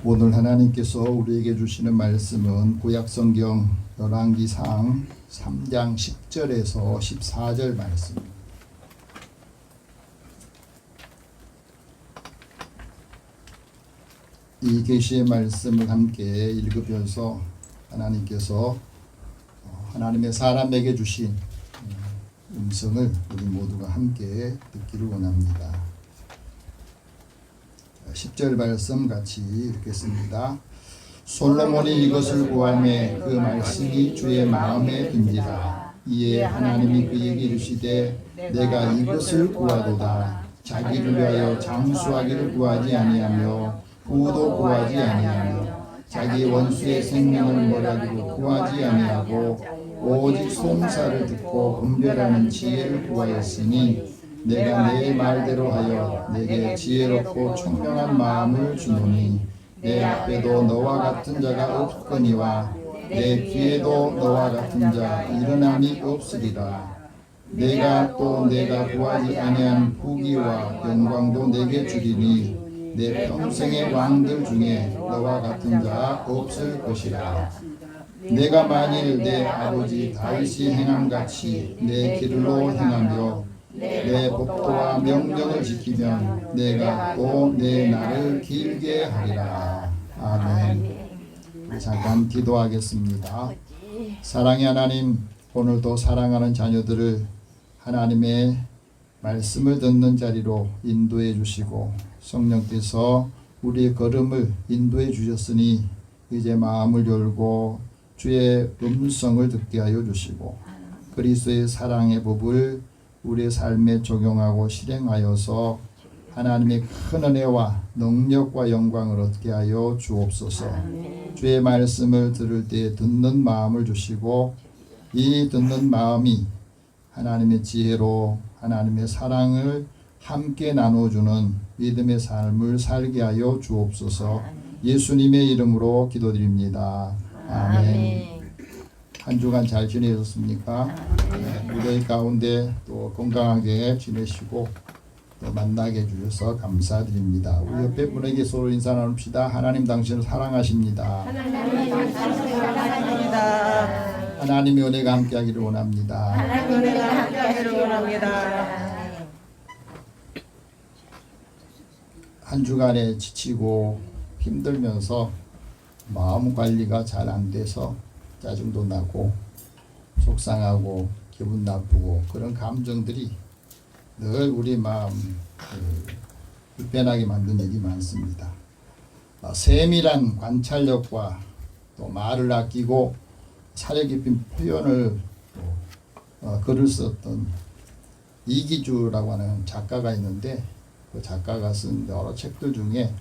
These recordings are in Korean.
오늘 하나님께서 우리에게 주시는 말씀은 구약성경 열왕기상 3장 10절에서 14절 말씀입니다. 이 계시의 말씀을 함께 읽으면서 하나님께서 하나님의 사람에게 주신 음성을 우리 모두가 함께 듣기를 원합니다. 10절 말씀 같이 읽겠습니다. 솔로몬이 이것을 구하매 그 말씀이 주의 마음에 든지라. 이에 하나님이 그에게 이르시되 내가 이것을 구하도다. 자기를 위하여 장수하기를 구하지 아니하며 부도 구하지 아니하며 자기 원수의 생명을 몰아주고 구하지 아니하고 오직 송사를 듣고 분별하는 지혜를 구하였으니 내가 내 말대로 하여 내게 지혜롭고 총명한 마음을 주노니 내 앞에도 너와 같은 자가 없거니와 내 뒤에도 너와 같은 자 일어남이 없으리라. 내가 구하지 아니한 부귀와 영광도 내게 주리니 내 평생의 왕들 중에 너와 같은 자 없을 것이라. 내가 만일 내 아버지 다윗이 행함같이 내 길로 행하며 내 법도와 명령을 지키면 내가 또 내 날을 길게 하리라. 아멘. 잠깐 기도하겠습니다. 사랑의 하나님, 오늘도 사랑하는 자녀들을 하나님의 말씀을 듣는 자리로 인도해 주시고 성령께서 우리의 걸음을 인도해 주셨으니 이제 마음을 열고 주의 음성을 듣게 하여 주시고 그리스도의 사랑의 법을 우리의 삶에 적용하고 실행하여서 하나님의 큰 은혜와 능력과 영광을 얻게 하여 주옵소서. 주의 말씀을 들을 때 듣는 마음을 주시고 이 듣는 마음이 하나님의 지혜로 하나님의 사랑을 함께 나눠주는 믿음의 삶을 살게 하여 주옵소서. 예수님의 이름으로 기도드립니다. 아멘. 한 주간 잘 지내셨습니까? 네, 무더위 가운데 또 건강하게 지내시고 또 만나게 해주셔서 감사드립니다. 우리 옆에 분에게 서로 인사 나눕시다. 하나님 당신을 사랑하십니다. 하나님 당신을 사랑하십니다. 하나님의 은혜가 함께하기를 원합니다. 하나님의 은혜가 함께하기를 원합니다. 한 주간에 지치고 힘들면서 마음 관리가 잘 안 돼서 짜증도 나고 속상하고 기분 나쁘고 그런 감정들이 늘 우리 마음 불편하게 만든 일이 많습니다. 세밀한 관찰력과 또 말을 아끼고 사려 깊은 표현을 글을 썼던 이기주라고 하는 작가가 있는데 그 작가가 쓴 여러 책들 중에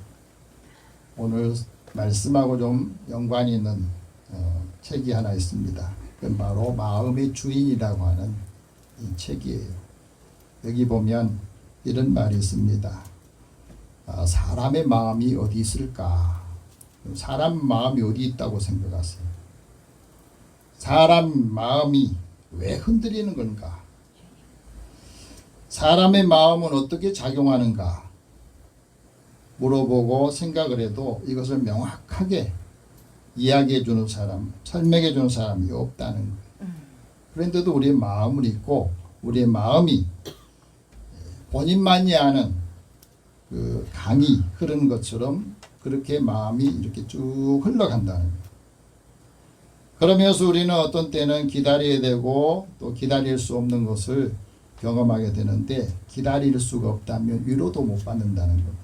오늘 말씀하고 좀 연관이 있는 책이 하나 있습니다. 그건 바로 마음의 주인이라고 하는 이 책이에요. 여기 보면 이런 말이 있습니다. 사람의 마음이 어디 있을까? 사람 마음이 어디 있다고 생각하세요? 사람 마음이 왜 흔들리는 건가? 사람의 마음은 어떻게 작용하는가? 물어보고 생각을 해도 이것을 명확하게 이야기해 주는 사람, 설명해 주는 사람이 없다는 거예요. 그런데도 우리의 마음은 있고 우리의 마음이 본인만이 아는 그 강이 흐르는 것처럼 그렇게 마음이 이렇게 쭉 흘러간다는 거예요. 그러면서 우리는 어떤 때는 기다려야 되고 또 기다릴 수 없는 것을 경험하게 되는데 기다릴 수가 없다면 위로도 못 받는다는 겁니다.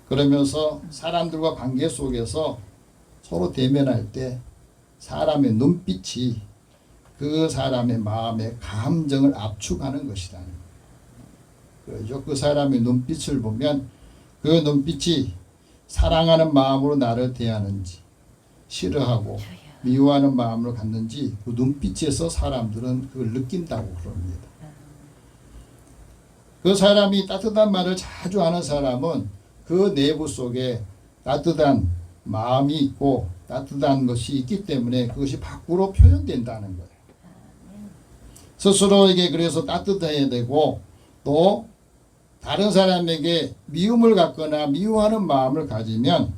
그러면서 사람들과 관계 속에서 서로 대면할 때 사람의 눈빛이 그 사람의 마음의 감정을 압축하는 것이라는 거예요. 그 사람의 눈빛을 보면 그 눈빛이 사랑하는 마음으로 나를 대하는지 싫어하고 미워하는 마음으로 갖는지 그 눈빛에서 사람들은 그걸 느낀다고 그럽니다. 그 사람이 따뜻한 말을 자주 하는 사람은 그 내부 속에 따뜻한 마음이 있고 따뜻한 것이 있기 때문에 그것이 밖으로 표현된다는 거예요. 스스로에게 그래서 따뜻해야 되고 또 다른 사람에게 미움을 갖거나 미워하는 마음을 가지면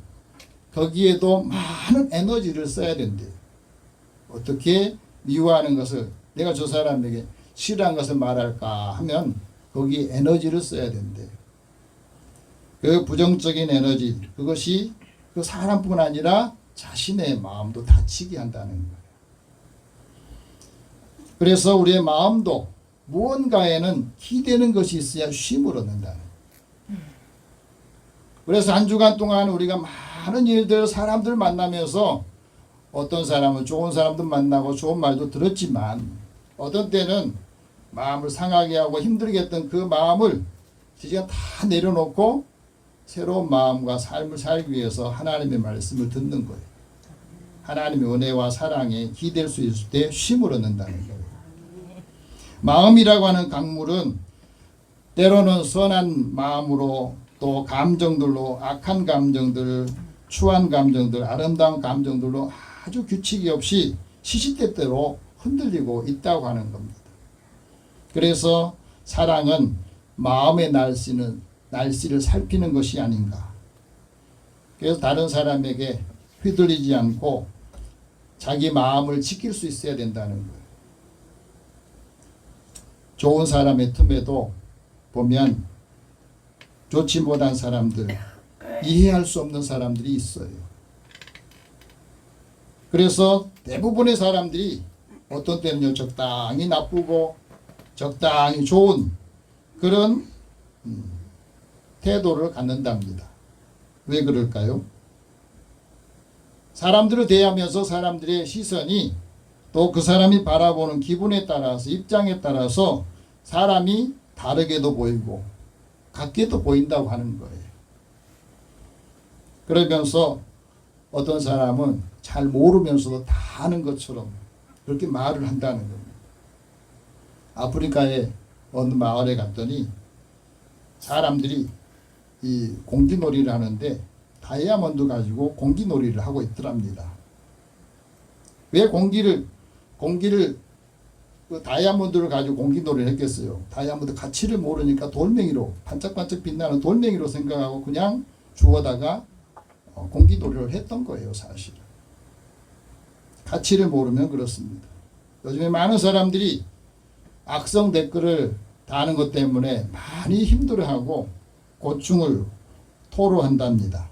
거기에도 많은 에너지를 써야 된대요. 어떻게 미워하는 것을, 내가 저 사람에게 싫어하는 것을 말할까 하면 거기에 에너지를 써야 된대요. 그 부정적인 에너지, 그것이 그 사람뿐 아니라 자신의 마음도 다치게 한다는 거예요. 그래서 우리의 마음도 무언가에는 기대는 것이 있어야 쉼을 얻는다는 거예요. 그래서 한 주간 동안 우리가 많은 일들, 사람들 만나면서 어떤 사람은 좋은 사람도 만나고 좋은 말도 들었지만 어떤 때는 마음을 상하게 하고 힘들게 했던 그 마음을 이제 다 내려놓고 새로운 마음과 삶을 살기 위해서 하나님의 말씀을 듣는 거예요. 하나님의 은혜와 사랑에 기댈 수 있을 때 쉼을 얻는다는 거예요. 마음이라고 하는 강물은 때로는 선한 마음으로 또 감정들로 악한 감정들, 추한 감정들, 아름다운 감정들로 아주 규칙이 없이 시시때때로 흔들리고 있다고 하는 겁니다. 그래서 사랑은 마음의 날씨를 살피는 것이 아닌가. 그래서 다른 사람에게 휘둘리지 않고 자기 마음을 지킬 수 있어야 된다는 거예요. 좋은 사람의 틈에도 보면 좋지 못한 사람들, 이해할 수 없는 사람들이 있어요. 그래서 대부분의 사람들이 어떤 때는요, 적당히 나쁘고 적당히 좋은 그런 태도를 갖는답니다. 왜 그럴까요? 사람들을 대하면서 사람들의 시선이 또 그 사람이 바라보는 기분에 따라서, 입장에 따라서 사람이 다르게도 보이고 같게도 보인다고 하는 거예요. 그러면서 어떤 사람은 잘 모르면서도 다 아는 것처럼 그렇게 말을 한다는 겁니다. 아프리카의 어느 마을에 갔더니 사람들이 이 공기놀이를 하는데 다이아몬드 가지고 공기놀이를 하고 있더랍니다. 왜 공기를 그 다이아몬드를 가지고 공기놀이를 했겠어요? 다이아몬드 가치를 모르니까 돌멩이로, 반짝반짝 빛나는 돌멩이로 생각하고 그냥 주워다가 공기놀이를 했던 거예요, 사실. 가치를 모르면 그렇습니다. 요즘에 많은 사람들이 악성 댓글을 다는 것 때문에 많이 힘들어하고 고충을 토로한답니다.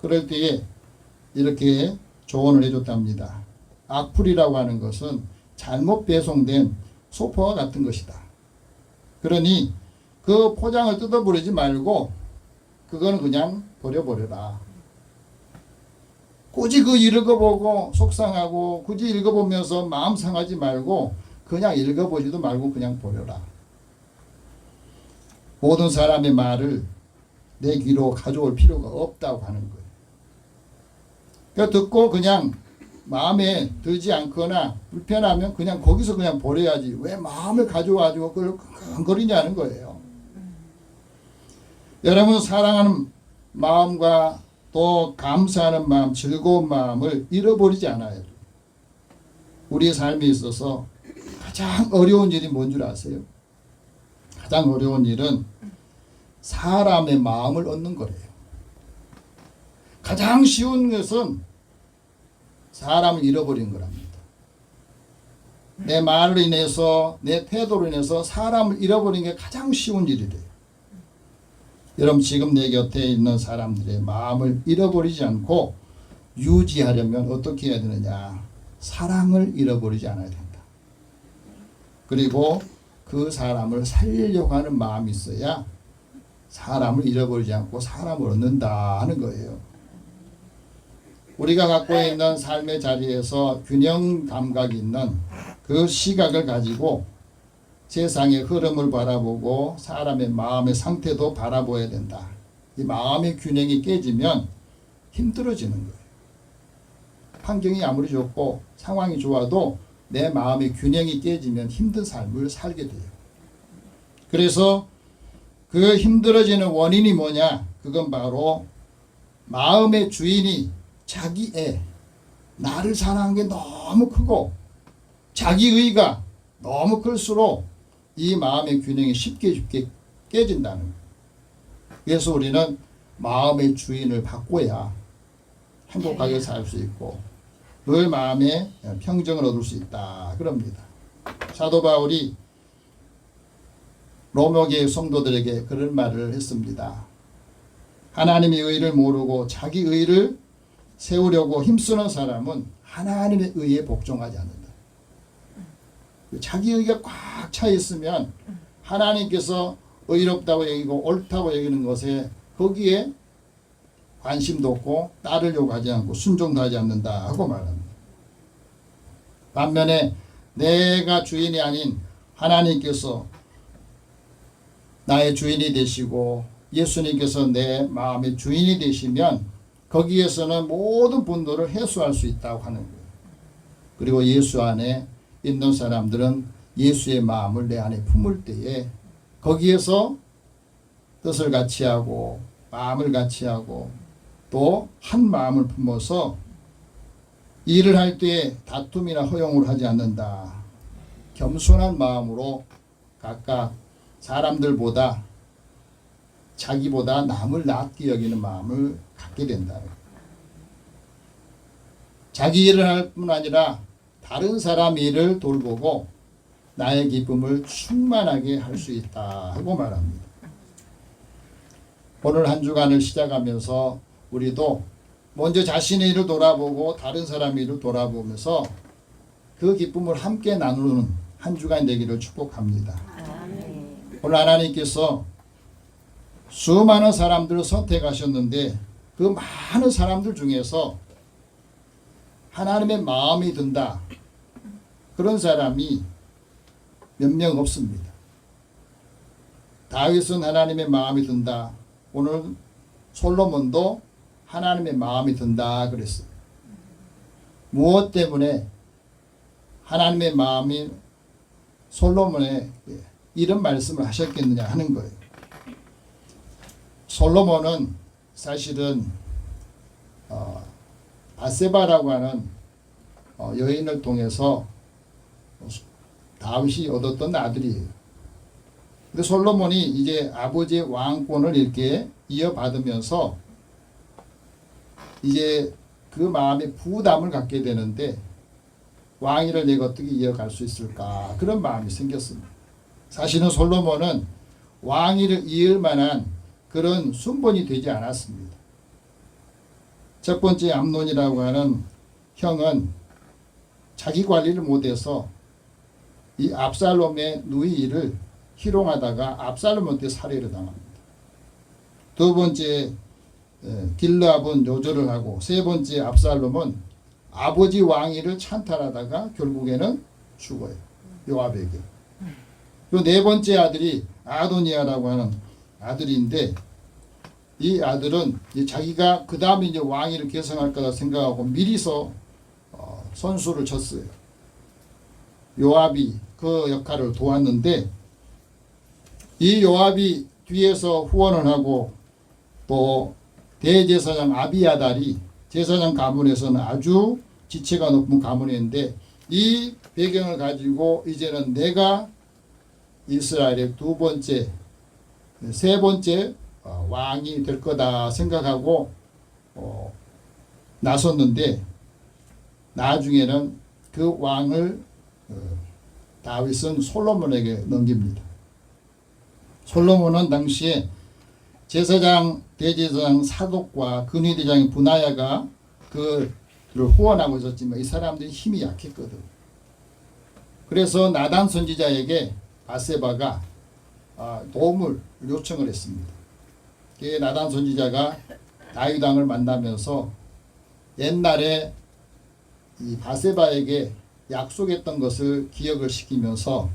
그럴 때에 이렇게 조언을 해줬답니다. 악플이라고 하는 것은 잘못 배송된 소포와 같은 것이다. 그러니 그 포장을 뜯어버리지 말고 그거는 그냥 버려버려라. 굳이 그 읽어보고 속상하고 굳이 읽어보면서 마음 상하지 말고 그냥 읽어보지도 말고 그냥 버려라. 모든 사람의 말을 내 귀로 가져올 필요가 없다고 하는 거예요. 그러니까 듣고 그냥 마음에 들지 않거나 불편하면 그냥 거기서 그냥 버려야지. 왜 마음을 가져와가지고 그걸 끙끙거리냐는 거예요. 여러분, 사랑하는 마음과 또 감사하는 마음, 즐거운 마음을 잃어버리지 않아요. 우리의 삶에 있어서 가장 어려운 일이 뭔 줄 아세요? 가장 어려운 일은 사람의 마음을 얻는 거래요. 가장 쉬운 것은 사람을 잃어버린 거랍니다. 내 말로 인해서, 내 태도로 인해서 사람을 잃어버린 게 가장 쉬운 일이래요. 여러분, 지금 내 곁에 있는 사람들의 마음을 잃어버리지 않고 유지하려면 어떻게 해야 되느냐? 사랑을 잃어버리지 않아야 된다. 그리고 그 사람을 살리려고 하는 마음이 있어야 사람을 잃어버리지 않고 사람을 얻는다 하는 거예요. 우리가 갖고 있는 삶의 자리에서 균형 감각이 있는 그 시각을 가지고 세상의 흐름을 바라보고 사람의 마음의 상태도 바라봐야 된다. 이 마음의 균형이 깨지면 힘들어지는 거예요. 환경이 아무리 좋고 상황이 좋아도 내 마음의 균형이 깨지면 힘든 삶을 살게 돼요. 그래서 그 힘들어지는 원인이 뭐냐? 그건 바로 마음의 주인이 자기애, 나를 사랑하는 게 너무 크고 자기의가 너무 클수록 이 마음의 균형이 쉽게 깨진다는 거예요. 그래서 우리는 마음의 주인을 바꿔야 행복하게 살 수 있고 늘 마음에 평정을 얻을 수 있다 그럽니다. 사도 바울이 로마교회 성도들에게 그런 말을 했습니다. 하나님의 의를 모르고 자기 의를 세우려고 힘쓰는 사람은 하나님의 의에 복종하지 않는다. 자기 의가 꽉 차 있으면 하나님께서 의롭다고 여기고 옳다고 여기는 것에 거기에 관심도 없고 따르려고 하지 않고 순종도 하지 않는다 하고 말합니다. 반면에 내가 주인이 아닌 하나님께서 나의 주인이 되시고 예수님께서 내 마음의 주인이 되시면 거기에서는 모든 분노를 해소할 수 있다고 하는 거예요. 그리고 예수 안에 있는 사람들은 예수의 마음을 내 안에 품을 때에 거기에서 뜻을 같이 하고 마음을 같이 하고 또 한 마음을 품어서 일을 할 때 다툼이나 허용을 하지 않는다. 겸손한 마음으로 각각 사람들보다 자기보다 남을 낫게 여기는 마음을 갖게 된다. 자기 일을 할 뿐 아니라 다른 사람 일을 돌보고 나의 기쁨을 충만하게 할 수 있다 하고 말합니다. 오늘 한 주간을 시작하면서 우리도 먼저 자신의 일을 돌아보고 다른 사람의 일을 돌아보면서 그 기쁨을 함께 나누는 한 주간 되기를 축복합니다. 오늘 하나님께서 수많은 사람들을 선택하셨는데 그 많은 사람들 중에서 하나님의 마음이 든다. 그런 사람이 몇 명 없습니다. 다윗은 하나님의 마음이 든다. 오늘 솔로몬도 하나님의 마음이 든다 그랬어요. 무엇 때문에 하나님의 마음이 솔로몬에 이런 말씀을 하셨겠느냐 하는 거예요. 솔로몬은 사실은 바세바라고 하는 여인을 통해서 다윗이 얻었던 아들이에요. 근데 솔로몬이 이제 아버지의 왕권을 이렇게 이어받으면서 이제 그 마음에 부담을 갖게 되는데 왕위를 내가 어떻게 이어갈 수 있을까 그런 마음이 생겼습니다. 사실은 솔로몬은 왕위를 이을 만한 그런 순번이 되지 않았습니다. 첫 번째 암논이라고 하는 형은 자기 관리를 못해서 이 압살롬의 누이를 희롱하다가 압살롬한테 살해를 당합니다. 두 번째 길르압은 요절을 하고 세 번째 압살롬은 아버지 왕위를 찬탈하다가 결국에는 죽어요. 요압에게. 요 네 번째 아들이 아도니아라고 하는 아들인데 이 아들은 자기가 그 다음에 이제 왕위를 계승할 거다 생각하고 미리서 선수를 쳤어요. 요압이 그 역할을 도왔는데 이 요압이 뒤에서 후원을 하고 또 대제사장 아비아달이 제사장 가문에서는 아주 지체가 높은 가문이었는데 이 배경을 가지고 이제는 내가 이스라엘의 두 번째, 세 번째 왕이 될 거다 생각하고 나섰는데 나중에는 그 왕을 다윗은 솔로몬에게 넘깁니다. 솔로몬은 당시에 제사장, 대제사장 사독과 근위대장인 분하야가 그를 후원하고 있었지만 이 사람들이 힘이 약했거든. 그래서 나단 선지자에게 바세바가 도움을 요청을 했습니다. 나단 선지자가 다윗 왕을 만나면서 옛날에 이 바세바에게 약속했던 것을 기억을 시키면서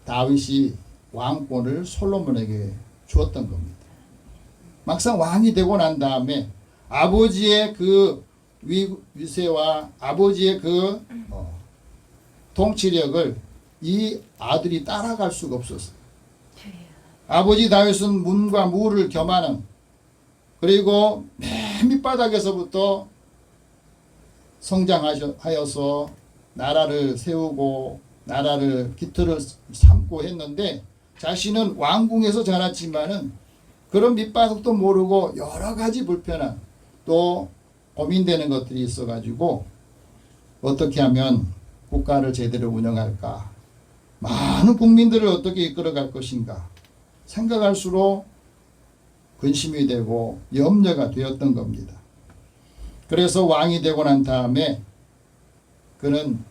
다윗이 왕권을 솔로몬에게 주었던 겁니다. 막상 왕이 되고 난 다음에 아버지의 그 위세와 아버지의 그 통치력을 이 아들이 따라갈 수가 없었어요. 아버지 다윗은 문과 무를 겸하는 그리고 맨 밑바닥에서부터 성장하여서 나라를 세우고 나라를 기틀을 삼고 했는데 자신은 왕궁에서 자랐지만은 그런 밑바닥도 모르고 여러 가지 불편한 또 고민되는 것들이 있어가지고 어떻게 하면 국가를 제대로 운영할까, 많은 국민들을 어떻게 이끌어갈 것인가 생각할수록 근심이 되고 염려가 되었던 겁니다. 그래서 왕이 되고 난 다음에 그는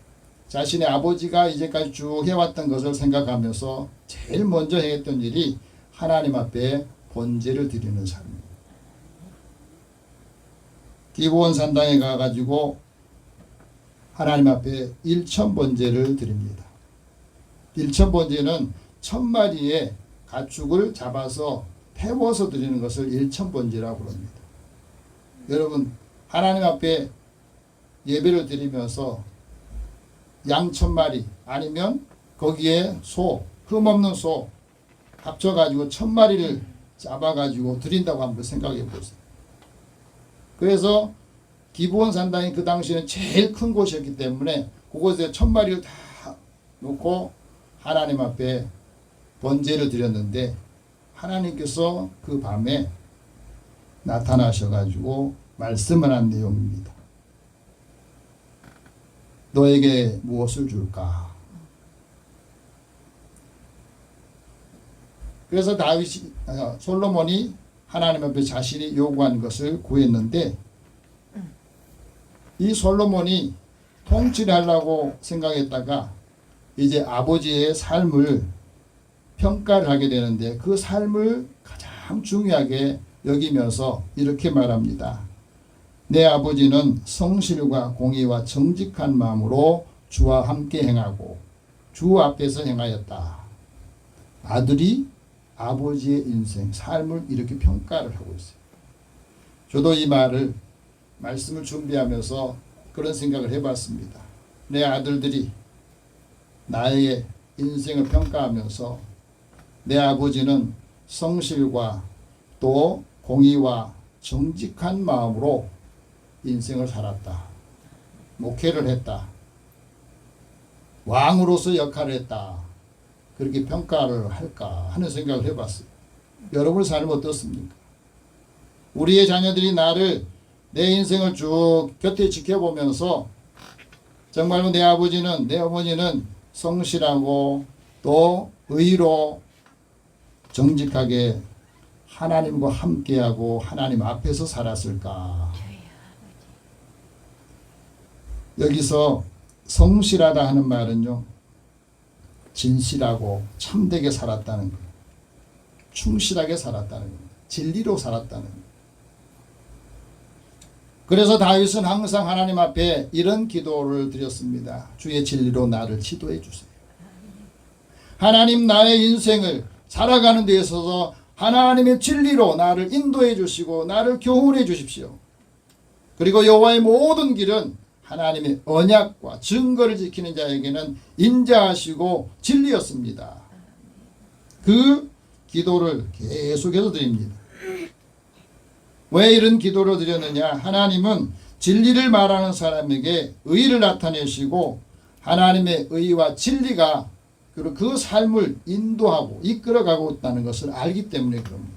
자신의 아버지가 이제까지 쭉 해왔던 것을 생각하면서 제일 먼저 했던 일이 하나님 앞에 번제를 드리는 삶입니다. 기브온 산당에 가가지고 하나님 앞에 일천번제를 드립니다. 일천번제는 1000마리의 가축을 잡아서 태워서 드리는 것을 일천번제라고 합니다. 여러분, 하나님 앞에 예배를 드리면서 양 1000마리 아니면 거기에 소, 흠없는 소 합쳐가지고 1000마리를 잡아가지고 드린다고 한번 생각해 보세요. 그래서 기브온 산당이 그 당시에는 제일 큰 곳이었기 때문에 그곳에 1000마리를 다 놓고 하나님 앞에 번제를 드렸는데 하나님께서 그 밤에 나타나셔가지고 말씀을 한 내용입니다. 너에게 무엇을 줄까? 그래서 솔로몬이 하나님 앞에 자신이 요구한 것을 구했는데 이 솔로몬이 통치를 하려고 생각했다가 이제 아버지의 삶을 평가를 하게 되는데 그 삶을 가장 중요하게 여기면서 이렇게 말합니다. 내 아버지는 성실과 공의와 정직한 마음으로 주와 함께 행하고 주 앞에서 행하였다. 아들이 아버지의 인생, 삶을 이렇게 평가를 하고 있어요. 저도 이 말씀을 준비하면서 그런 생각을 해봤습니다. 내 아들들이 나의 인생을 평가하면서 내 아버지는 성실과 또 공의와 정직한 마음으로 인생을 살았다. 목회를 했다. 왕으로서 역할을 했다. 그렇게 평가를 할까 하는 생각을 해봤어요. 여러분의 삶은 어떻습니까? 우리의 자녀들이 내 인생을 쭉 곁에 지켜보면서 정말로 내 아버지는, 내 어머니는 성실하고 또 의로 정직하게 하나님과 함께하고 하나님 앞에서 살았을까? 여기서 성실하다 하는 말은요, 진실하고 참되게 살았다는 거예요. 충실하게 살았다는 거예요. 진리로 살았다는 거예요. 그래서 다윗은 항상 하나님 앞에 이런 기도를 드렸습니다. 주의 진리로 나를 지도해 주세요. 하나님, 나의 인생을 살아가는 데 있어서 하나님의 진리로 나를 인도해 주시고 나를 교훈해 주십시오. 그리고 여호와의 모든 길은 하나님의 언약과 증거를 지키는 자에게는 인자하시고 진리였습니다. 그 기도를 계속해서 드립니다. 왜 이런 기도를 드렸느냐? 하나님은 진리를 말하는 사람에게 의를 나타내시고 하나님의 의와 진리가 그리고 그 삶을 인도하고 이끌어가고 있다는 것을 알기 때문에 그럽니다.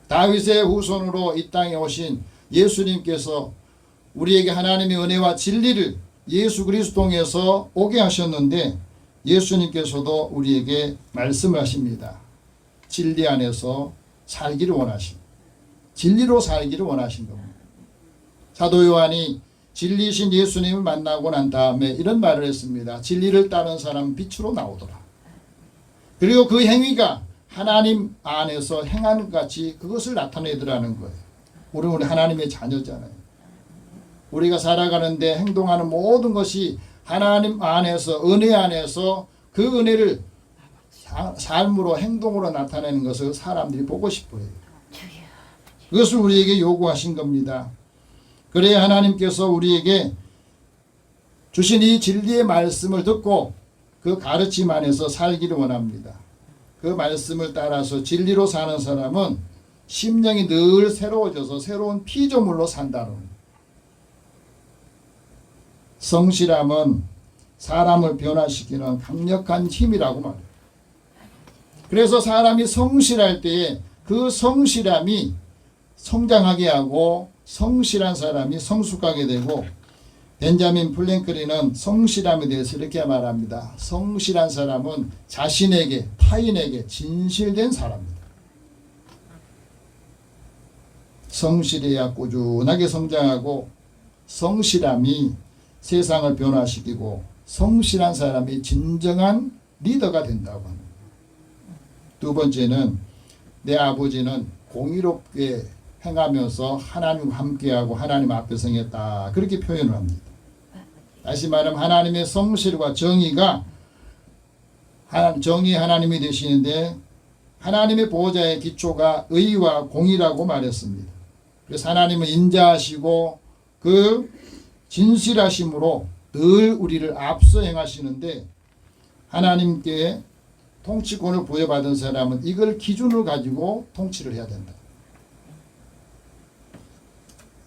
다윗의 후손으로 이 땅에 오신 예수님께서 우리에게 하나님의 은혜와 진리를 예수 그리스도 통해서 오게 하셨는데 예수님께서도 우리에게 말씀을 하십니다. 진리 안에서 살기를 원하십니다. 진리로 살기를 원하신 겁니다. 사도 요한이 진리이신 예수님을 만나고 난 다음에 이런 말을 했습니다. 진리를 따르는 사람은 빛으로 나오더라. 그리고 그 행위가 하나님 안에서 행하는 것 같이 그것을 나타내더라는 거예요. 우리 하나님의 자녀잖아요. 우리가 살아가는데 행동하는 모든 것이 하나님 안에서, 은혜 안에서 그 은혜를 삶으로 행동으로 나타내는 것을 사람들이 보고 싶어요. 그것을 우리에게 요구하신 겁니다. 그래야 하나님께서 우리에게 주신 이 진리의 말씀을 듣고 그 가르침 안에서 살기를 원합니다. 그 말씀을 따라서 진리로 사는 사람은 심령이 늘 새로워져서 새로운 피조물로 산다는 거예요. 성실함은 사람을 변화시키는 강력한 힘이라고 말해요. 그래서 사람이 성실할 때에 그 성실함이 성장하게 하고 성실한 사람이 성숙하게 되고, 벤자민 플랭클린은 성실함에 대해서 이렇게 말합니다. 성실한 사람은 자신에게, 타인에게 진실된 사람입니다. 성실해야 꾸준하게 성장하고, 성실함이 세상을 변화시키고, 성실한 사람이 진정한 리더가 된다고 합니다. 두 번째는, 내 아버지는 공의롭게 행하면서 하나님과 함께하고 하나님 앞에 성했다, 그렇게 표현을 합니다. 다시 말하면 하나님의 성실과 정의가, 정의 하나님이 되시는데 하나님의 보호자의 기초가 의와 공의라고 말했습니다. 그래서 하나님은 인자하시고 그 진실하심으로 늘 우리를 앞서 행하시는데, 하나님께 통치권을 부여받은 사람은 이걸 기준으로 가지고 통치를 해야 된다.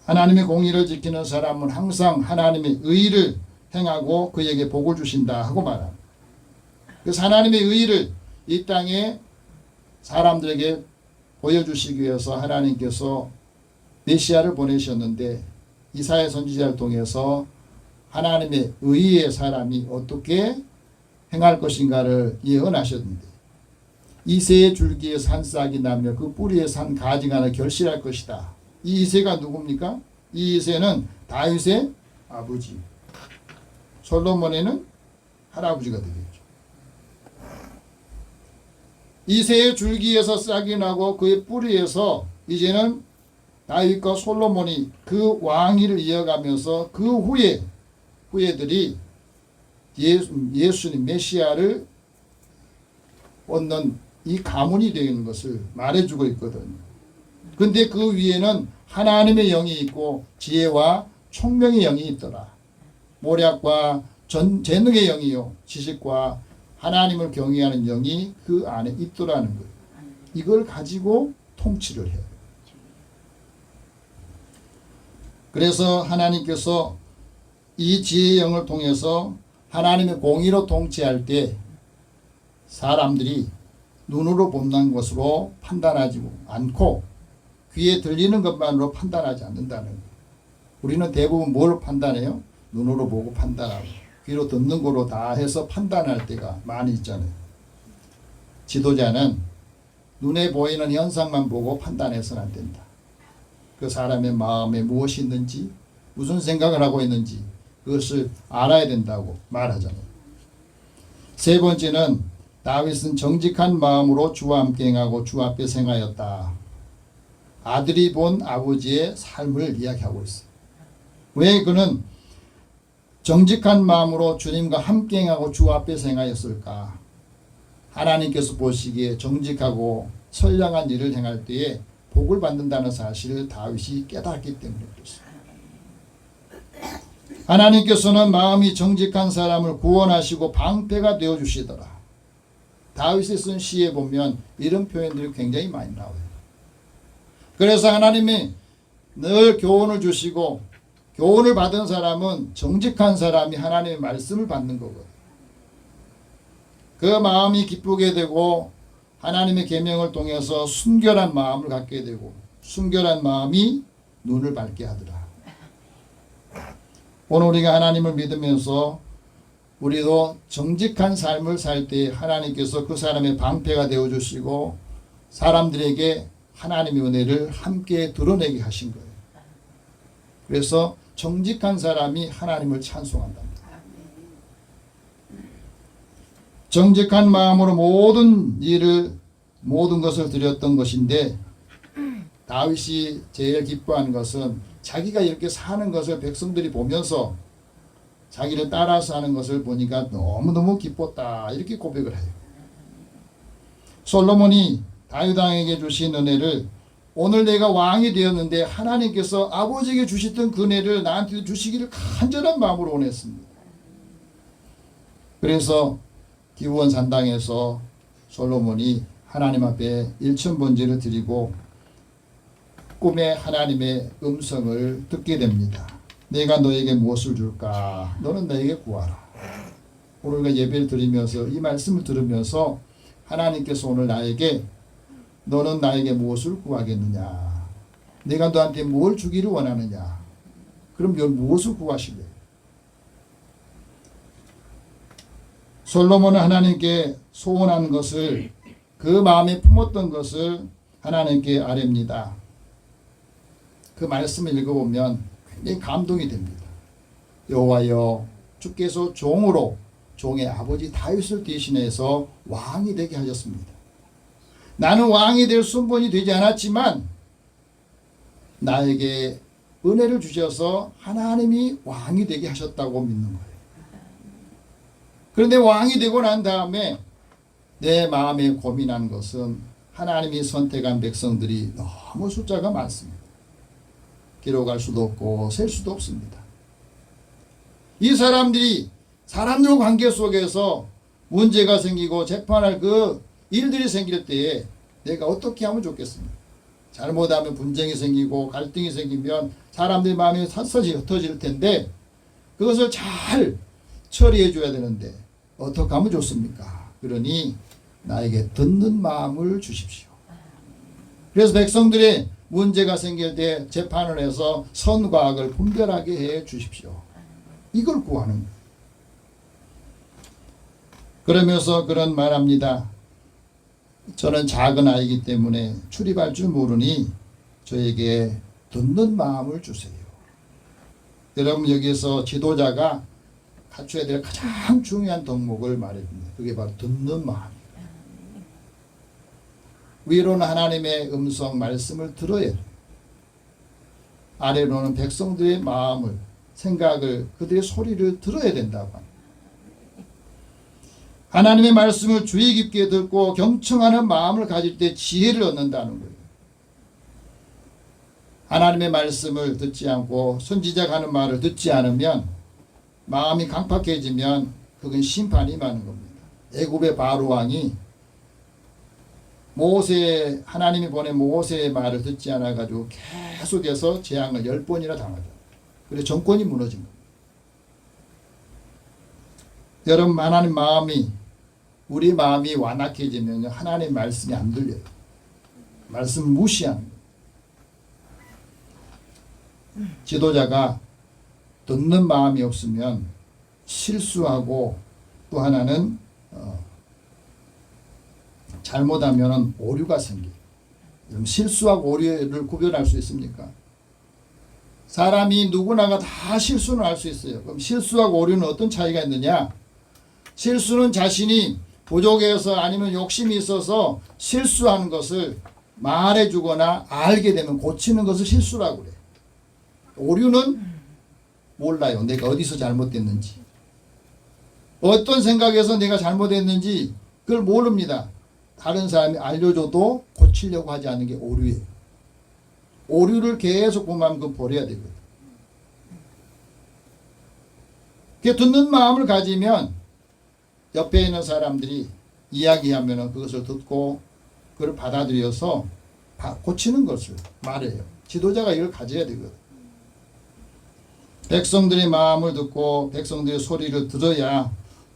하나님의 공의를 지키는 사람은 항상 하나님의 의를 행하고 그에게 복을 주신다 하고 말합니다. 그래서 하나님의 의를 이 땅에 사람들에게 보여주시기 위해서 하나님께서 메시아를 보내셨는데, 이사야 선지자를 통해서 하나님의 의의 사람이 어떻게 행할 것인가를 예언하셨는데, 이새의 줄기에서 한 싹이 나며 그 뿌리에서 한 가지가 하나 결실할 것이다. 이 이새가 누굽니까? 이 이새는 다윗의 아버지, 솔로몬에는 할아버지가 되겠죠. 이새의 줄기에서 싹이 나고 그의 뿌리에서 이제는 다윗과 솔로몬이 그 왕위를 이어가면서 그 후예들이 예수님 메시아를 얻는 이 가문이 되는 것을 말해주고 있거든요. 근데 그 위에는 하나님의 영이 있고 지혜와 총명의 영이 있더라. 모략과 재능의 영이요, 지식과 하나님을 경외하는 영이 그 안에 있더라는 거예요. 이걸 가지고 통치를 해요. 그래서 하나님께서 이 지혜의 영을 통해서 하나님의 공의로 통치할 때 사람들이 눈으로 본다는 것으로 판단하지 않고 귀에 들리는 것만으로 판단하지 않는다는 거예요. 우리는 대부분 뭘 판단해요? 눈으로 보고 판단하고 귀로 듣는 거로 다 해서 판단할 때가 많이 있잖아요. 지도자는 눈에 보이는 현상만 보고 판단해서는 안 된다. 그 사람의 마음에 무엇이 있는지, 무슨 생각을 하고 있는지 그것을 알아야 된다고 말하잖아요. 세 번째는, 다윗은 정직한 마음으로 주와 함께 행하고 주 앞에 행하였다. 아들이 본 아버지의 삶을 이야기하고 있어요. 왜 그는 정직한 마음으로 주님과 함께 행하고 주 앞에 행하였을까? 하나님께서 보시기에 정직하고 선량한 일을 행할 때에 복을 받는다는 사실을 다윗이 깨달았기 때문에 그렇습니다. 하나님께서는 마음이 정직한 사람을 구원하시고 방패가 되어주시더라. 다윗이 쓴 시에 보면 이런 표현들이 굉장히 많이 나와요. 그래서 하나님이 늘 교훈을 주시고, 교훈을 받은 사람은 정직한 사람이 하나님의 말씀을 받는 거거든요. 그 마음이 기쁘게 되고 하나님의 계명을 통해서 순결한 마음을 갖게 되고, 순결한 마음이 눈을 밝게 하더라. 오늘 우리가 하나님을 믿으면서 우리도 정직한 삶을 살 때 하나님께서 그 사람의 방패가 되어주시고 사람들에게 하나님의 은혜를 함께 드러내게 하신 거예요. 그래서 정직한 사람이 하나님을 찬송한답니다. 정직한 마음으로 모든 것을 드렸던 것인데, 다윗이 제일 기뻐한 것은 자기가 이렇게 사는 것을 백성들이 보면서 자기를 따라서 하는 것을 보니까 너무너무 기뻤다, 이렇게 고백을 해요. 솔로몬이 다윗 왕에게 주신 은혜를, 오늘 내가 왕이 되었는데 하나님께서 아버지에게 주셨던 그 은혜를 나한테도 주시기를 간절한 마음으로 원했습니다. 그래서 기브온 산당에서 솔로몬이 하나님 앞에 일천번제를 드리고 꿈에 하나님의 음성을 듣게 됩니다. 내가 너에게 무엇을 줄까? 너는 나에게 구하라. 오늘 우리가 예배를 드리면서 이 말씀을 들으면서 하나님께서 오늘 나에게 너는 나에게 무엇을 구하겠느냐? 내가 너한테 뭘 주기를 원하느냐? 그럼 너 무엇을 구하실래? 솔로몬은 하나님께 소원한 것을 그 마음에 품었던 것을 하나님께 아뢰입니다. 그 말씀을 읽어보면 굉장히 감동이 됩니다. 여호와여 주께서 종으로 종의 아버지 다윗을 대신해서 왕이 되게 하셨습니다. 나는 왕이 될 순번이 되지 않았지만 나에게 은혜를 주셔서 하나님이 왕이 되게 하셨다고 믿는 거예요. 그런데 왕이 되고 난 다음에 내 마음에 고민한 것은 하나님이 선택한 백성들이 너무 숫자가 많습니다. 기록할 수도 없고 셀 수도 없습니다. 이 사람들이 사람들 관계 속에서 문제가 생기고 재판할 그 일들이 생길 때에 내가 어떻게 하면 좋겠습니까? 잘못하면 분쟁이 생기고 갈등이 생기면 사람들의 마음이 샅샅이 흩어질 텐데 그것을 잘 처리해 줘야 되는데 어떻게 하면 좋습니까? 그러니 나에게 듣는 마음을 주십시오. 그래서 백성들의 문제가 생길 때 재판을 해서 선과 악을 분별하게 해 주십시오. 이걸 구하는 거예요. 그러면서 그런 말합니다. 저는 작은 아이기 때문에 출입할 줄 모르니 저에게 듣는 마음을 주세요. 여러분 여기서 지도자가 갖춰야 될 가장 중요한 덕목을 말해줍니다. 그게 바로 듣는 마음이에요. 위로는 하나님의 음성 말씀을 들어야 돼요. 아래로는 백성들의 마음을 생각을 그들의 소리를 들어야 된다고 합니다. 하나님의 말씀을 주의 깊게 듣고 경청하는 마음을 가질 때 지혜를 얻는다는 거예요. 하나님의 말씀을 듣지 않고 선지자가 하는 말을 듣지 않으면 마음이 강팍해지면 그건 심판이 임하는 겁니다. 애굽의 바로 왕이 하나님이 보낸 모세의 말을 듣지 않아 가지고 계속해서 재앙을 10번이나 당하죠. 그래서 정권이 무너진 겁니다. 여러분 하나님 우리 마음이 완악해지면 하나님 말씀이 안 들려요. 말씀을 무시하는 거예요. 지도자가 듣는 마음이 없으면 실수하고 또 하나는 잘못하면 오류가 생겨요. 실수하고 오류를 구별할 수 있습니까? 사람이 누구나가 다 실수는 할 수 있어요. 그럼 실수하고 오류는 어떤 차이가 있느냐? 실수는 자신이 부족해서 아니면 욕심이 있어서 실수하는 것을 말해주거나 알게 되면 고치는 것을 실수라고 그래요. 오류는 몰라요. 내가 어디서 잘못됐는지. 어떤 생각에서 내가 잘못했는지 그걸 모릅니다. 다른 사람이 알려줘도 고치려고 하지 않는 게 오류예요. 오류를 계속 보면 그 버려야 되거든. 듣는 마음을 가지면 옆에 있는 사람들이 이야기하면 그것을 듣고 그걸 받아들여서 고치는 것을 말해요. 지도자가 이걸 가져야 되거든. 백성들의 마음을 듣고 백성들의 소리를 들어야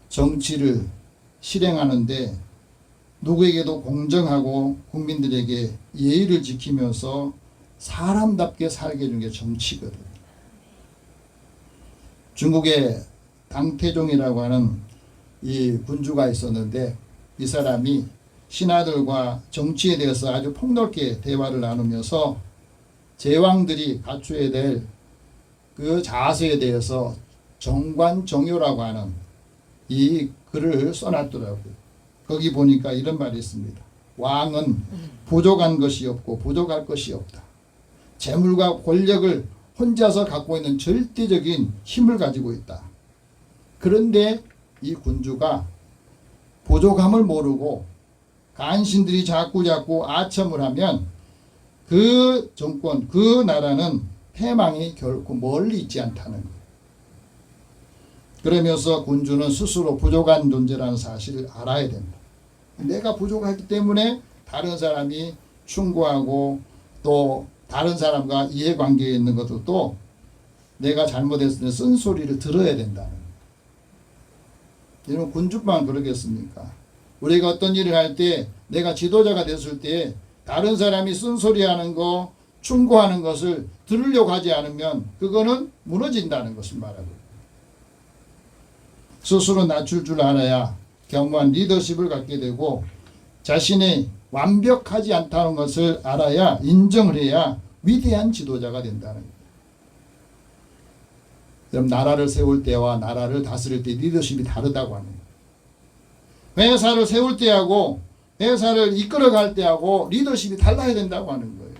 정치를 실행하는데 누구에게도 공정하고 국민들에게 예의를 지키면서 사람답게 살게 해주는 게 정치거든. 중국의 당태종이라고 하는 이 군주가 있었는데 이 사람이 신하들과 정치에 대해서 아주 폭넓게 대화를 나누면서 제왕들이 갖춰야 될 그 자세에 대해서 정관정요라고 하는 이 글을 써놨더라고요. 거기 보니까 이런 말이 있습니다. 왕은 부족한 것이 없고 부족할 것이 없다. 재물과 권력을 혼자서 갖고 있는 절대적인 힘을 가지고 있다. 그런데 이 군주가 부족함을 모르고 간신들이 자꾸 아첨을 하면 그 정권, 그 나라는 패망이 결코 멀리 있지 않다는 거예요. 그러면서 군주는 스스로 부족한 존재라는 사실을 알아야 된다. 내가 부족하기 때문에 다른 사람이 충고하고 또 다른 사람과 이해관계에 있는 것도 내가 잘못했을 때 쓴소리를 들어야 된다는 거예요. 여러분 군주만 그러겠습니까? 우리가 어떤 일을 할 때 내가 지도자가 됐을 때 다른 사람이 쓴소리하는 거, 충고하는 것을 들으려고 하지 않으면 그거는 무너진다는 것을 말하고 스스로 낮출 줄 알아야 견고한 리더십을 갖게 되고 자신이 완벽하지 않다는 것을 알아야 인정을 해야 위대한 지도자가 된다는 거예요. 그럼 나라를 세울 때와 나라를 다스릴 때 리더십이 다르다고 하는 거예요. 회사를 세울 때하고 회사를 이끌어갈 때하고 리더십이 달라야 된다고 하는 거예요.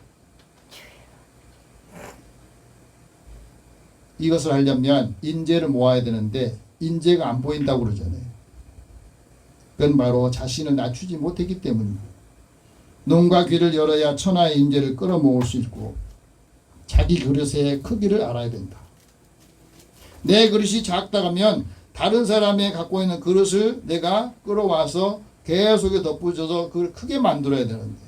이것을 하려면 인재를 모아야 되는데 인재가 안 보인다고 그러잖아요. 그건 바로 자신을 낮추지 못했기 때문입니다. 눈과 귀를 열어야 천하의 인재를 끌어모을 수 있고 자기 그릇의 크기를 알아야 된다. 내 그릇이 작다면 다른 사람이 갖고 있는 그릇을 내가 끌어와서 계속 덧붙여서 그걸 크게 만들어야 되는데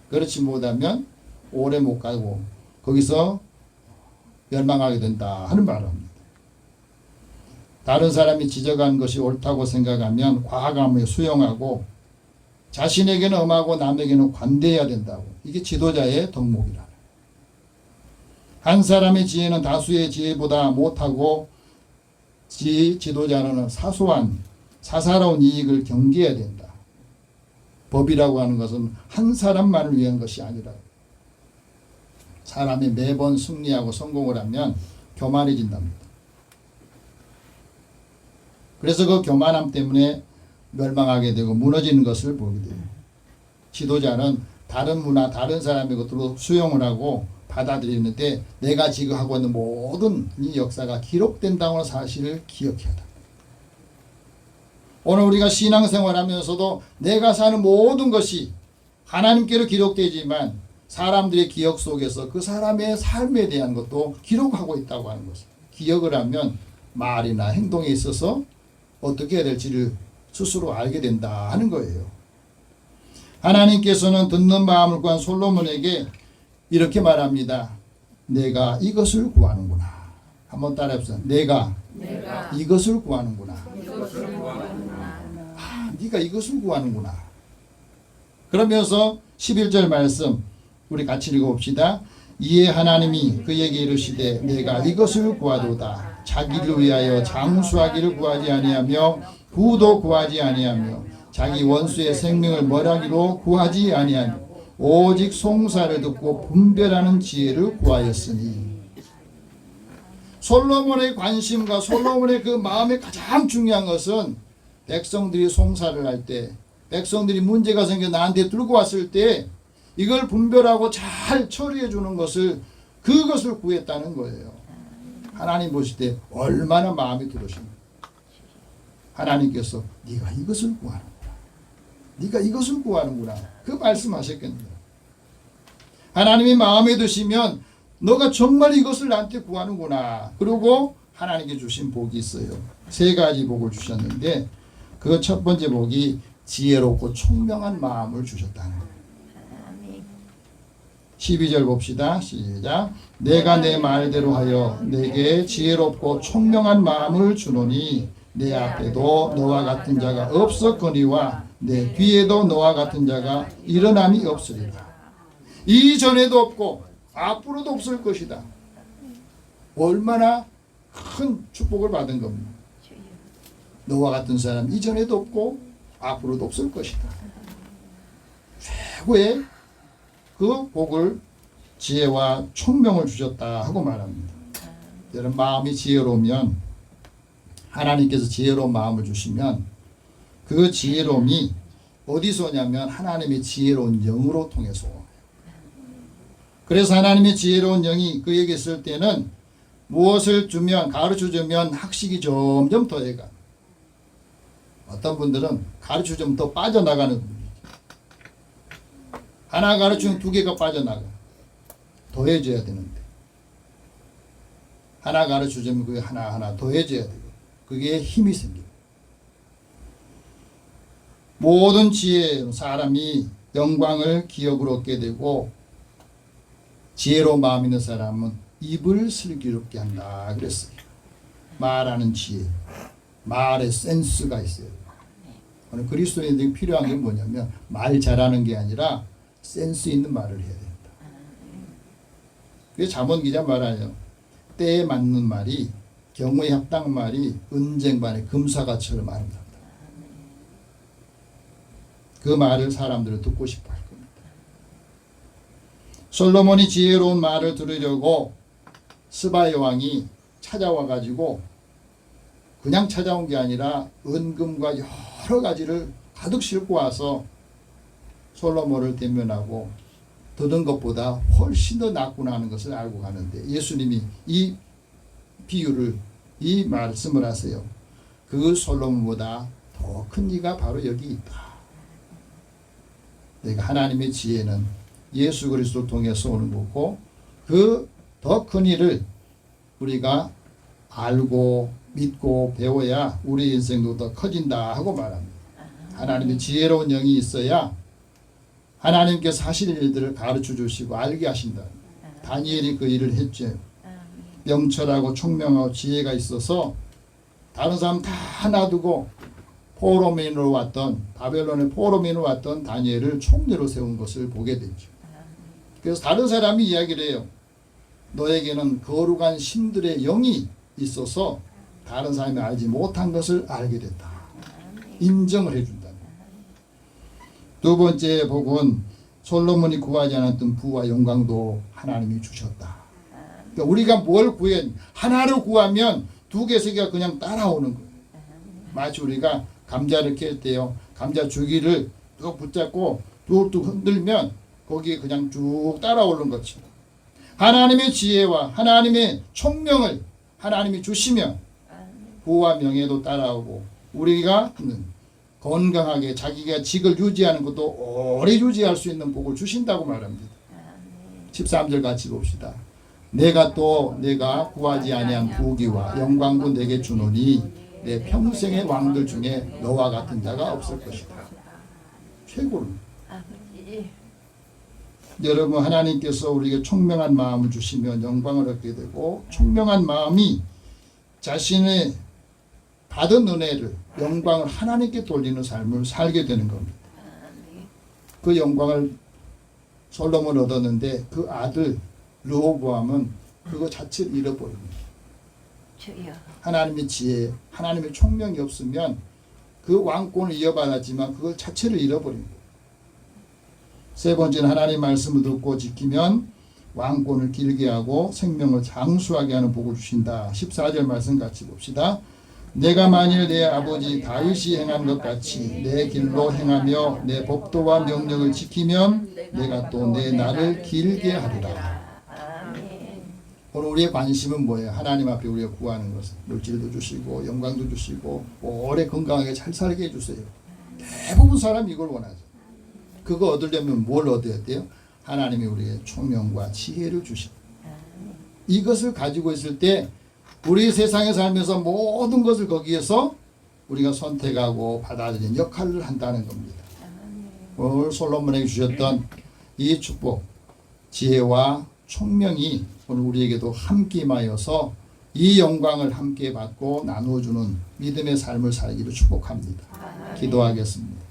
그렇지 못하면 오래 못 가고 거기서 멸망하게 된다 하는 말을 합니다. 다른 사람이 지적한 것이 옳다고 생각하면 과감하게 수용하고 자신에게는 엄하고 남에게는 관대해야 된다고. 이게 지도자의 덕목이라. 한 사람의 지혜는 다수의 지혜보다 못하고 지도자는 사소한 사사로운 이익을 경계해야 된다. 법이라고 하는 것은 한 사람만을 위한 것이 아니라 사람이 매번 승리하고 성공을 하면 교만해진답니다. 그래서 그 교만함 때문에 멸망하게 되고 무너지는 것을 보게 돼요. 지도자는 다른 문화, 다른 사람의 것으로 수용을 하고 받아들이는데 내가 지금 하고 있는 모든 이 역사가 기록된다는 하는 사실을 기억해야 합니다. 오늘 우리가 신앙생활하면서도 내가 사는 모든 것이 하나님께로 기록되지만 사람들의 기억 속에서 그 사람의 삶에 대한 것도 기록하고 있다고 하는 것을 기억을 하면 말이나 행동에 있어서 어떻게 해야 될지를 스스로 알게 된다 하는 거예요. 하나님께서는 듣는 마음을 구한 솔로몬에게 이렇게 말합니다. 내가 이것을 구하는구나. 한번 따라해보세요. 내가 이것을 구하는구나. 네가 이것을 구하는구나. 그러면서 11절 말씀 우리 같이 읽어봅시다. 이에 하나님이 그에게 이르시되 내가 이것을 구하도다. 자기를 위하여 장수하기를 구하지 아니하며 부도 구하지 아니하며 자기 원수의 생명을 멸하기로 구하지 아니하며 오직 송사를 듣고 분별하는 지혜를 구하였으니. 솔로몬의 관심과 솔로몬의 그 마음에 가장 중요한 것은 백성들이 송사를 할 때, 백성들이 문제가 생겨 나한테 들고 왔을 때 이걸 분별하고 잘 처리해 주는 것을, 그것을 구했다는 거예요. 하나님 보실 때 얼마나 마음이 들으십니까? 하나님께서 네가 이것을 구하는구나. 네가 이것을 구하는구나. 그 말씀하셨겠네요. 하나님이 마음에 드시면 너가 정말 이것을 나한테 구하는구나. 그리고 하나님께 주신 복이 있어요. 3가지 복을 주셨는데 그 첫 번째 복이 지혜롭고 총명한 마음을 주셨다는 거예요. 12절 봅시다. 시작. 내가 내 말대로 하여 내게 지혜롭고 총명한 마음을 주노니 내 앞에도 너와 같은 자가 없었거니와 내 뒤에도 너와 같은 자가 일어남이 없으리라. 이전에도 없고 앞으로도 없을 것이다. 얼마나 큰 축복을 받은 겁니다. 너와 같은 사람 이전에도 없고 앞으로도 없을 것이다. 최고의 그 복을, 지혜와 총명을 주셨다 하고 말합니다. 여러분, 마음이 지혜로우면, 하나님께서 지혜로운 마음을 주시면 그 지혜로움이 어디서 오냐면 하나님의 지혜로운 영으로 통해서 오요. 그래서 하나님의 지혜로운 영이 그에게 있을 때는 무엇을 주면, 가르쳐주면 학식이 점점 더해가. 어떤 분들은 가르쳐주면 더 빠져나가는 분이죠. 하나 가르치면 2개가 빠져나가. 더해져야 되는데. 하나 가르쳐주면 그게 하나하나 더해져야 되고. 그게 힘이 생겨요. 모든 지혜, 사람이 영광을 기억으로 얻게 되고 지혜로운 마음 있는 사람은 입을 슬기롭게 한다 그랬어요. 말하는 지혜, 말의 센스가 있어요. 오늘 그리스도인들이 필요한 게 뭐냐면 말 잘하는 게 아니라 센스 있는 말을 해야 된다. 그래서 잠언 기자 말하요. 때에 맞는 말이 경우에 합당한 말이 은쟁반의 금사가처럼 아름답다. 그 말을 사람들은 듣고 싶어 할 겁니다. 솔로몬이 지혜로운 말을 들으려고 스바의 왕이 찾아와 가지고 그냥 찾아온 게 아니라 은금과 여러 가지를 가득 싣고 와서 솔로몬을 대면하고 듣은 것보다 훨씬 더 낫구나 하는 것을 알고 가는데 예수님이 이 비유를 이 말씀을 하세요. 그 솔로몬보다 더 큰 이가 바로 여기 있다. 내가 하나님의 지혜는 예수 그리스도를 통해서 오는 거고 그 더 큰 일을 우리가 알고 믿고 배워야 우리 인생도 더 커진다 하고 말합니다. 하나님의 지혜로운 영이 있어야 하나님께서 하실 일들을 가르쳐 주시고 알게 하신다. 다니엘이 그 일을 했죠. 명철하고 총명하고 지혜가 있어서 다른 사람 다 놔두고 포로민으로 왔던 바벨론의 포로민으로 왔던 다니엘을 총리로 세운 것을 보게 되죠. 그래서 다른 사람이 이야기를 해요. 너에게는 거룩한 신들의 영이 있어서 다른 사람이 알지 못한 것을 알게 됐다. 인정을 해준다. 두 번째 복은 솔로몬이 구하지 않았던 부와 영광도 하나님이 주셨다. 그러니까 우리가 뭘 구해 하나를 구하면 두 개, 세 개가 그냥 따라오는 거예요. 마치 우리가 감자를 캘 때요. 감자 줄기를 쭉 붙잡고 뚝뚝 흔들면 거기에 그냥 쭉 따라오는 것처럼 하나님의 지혜와 하나님의 총명을 하나님이 주시면 부와 명예도 따라오고 우리가 건강하게 자기가 직을 유지하는 것도 오래 유지할 수 있는 복을 주신다고 말합니다. 13절 같이 봅시다. 내가 구하지 아니한 부귀와 영광도 내게 주노니 내 평생의 왕들 중에 너와 같은 자가 없을 것이다. 최고는 여러분 하나님께서 우리에게 총명한 마음을 주시면 영광을 얻게 되고 총명한 마음이 자신의 받은 은혜를 영광을 하나님께 돌리는 삶을 살게 되는 겁니다. 그 영광을 솔로몬 얻었는데 그 아들 르호보암은 그거 자체를 잃어버립니다. 하나님의 지혜, 하나님의 총명이 없으면 그 왕권을 이어받았지만 그걸 자체를 잃어버립니다. 세 번째는 하나님 말씀을 듣고 지키면 왕권을 길게 하고 생명을 장수하게 하는 복을 주신다. 14절 말씀 같이 봅시다. 내가 만일 내 아버지 다윗이 행한 것 같이 내 길로 행하며 내 법도와 명령을 지키면 내가 또 내 날을 길게 하리라. 오늘 우리의 관심은 뭐예요? 하나님 앞에 우리가 구하는 것은 물질도 주시고 영광도 주시고 오래 건강하게 잘 살게 해주세요. 대부분 사람이 이걸 원하죠. 그거 얻으려면 뭘 얻어야 돼요? 하나님이 우리에게 총명과 지혜를 주시고 이것을 가지고 있을 때 우리 세상에 살면서 모든 것을 거기에서 우리가 선택하고 받아들이는 역할을 한다는 겁니다. 오늘 솔로몬에게 주셨던 이 축복, 지혜와 총명이 오늘 우리에게도 함께 임하여서 이 영광을 함께 받고 나누어주는 믿음의 삶을 살기를 축복합니다. 기도하겠습니다.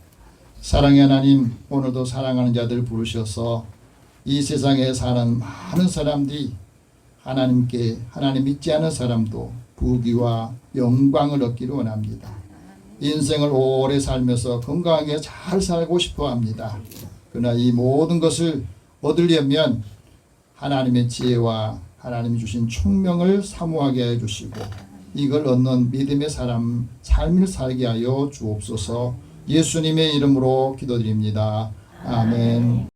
사랑의 하나님, 오늘도 사랑하는 자들 부르셔서 이 세상에 사는 많은 사람들이 하나님 믿지 않은 사람도 부귀와 영광을 얻기를 원합니다. 인생을 오래 살면서 건강하게 잘 살고 싶어 합니다. 그러나 이 모든 것을 얻으려면 하나님의 지혜와 하나님이 주신 총명을 사모하게 해주시고 이걸 얻는 믿음의 삶을 살게 하여 주옵소서. 예수님의 이름으로 기도드립니다. 아멘.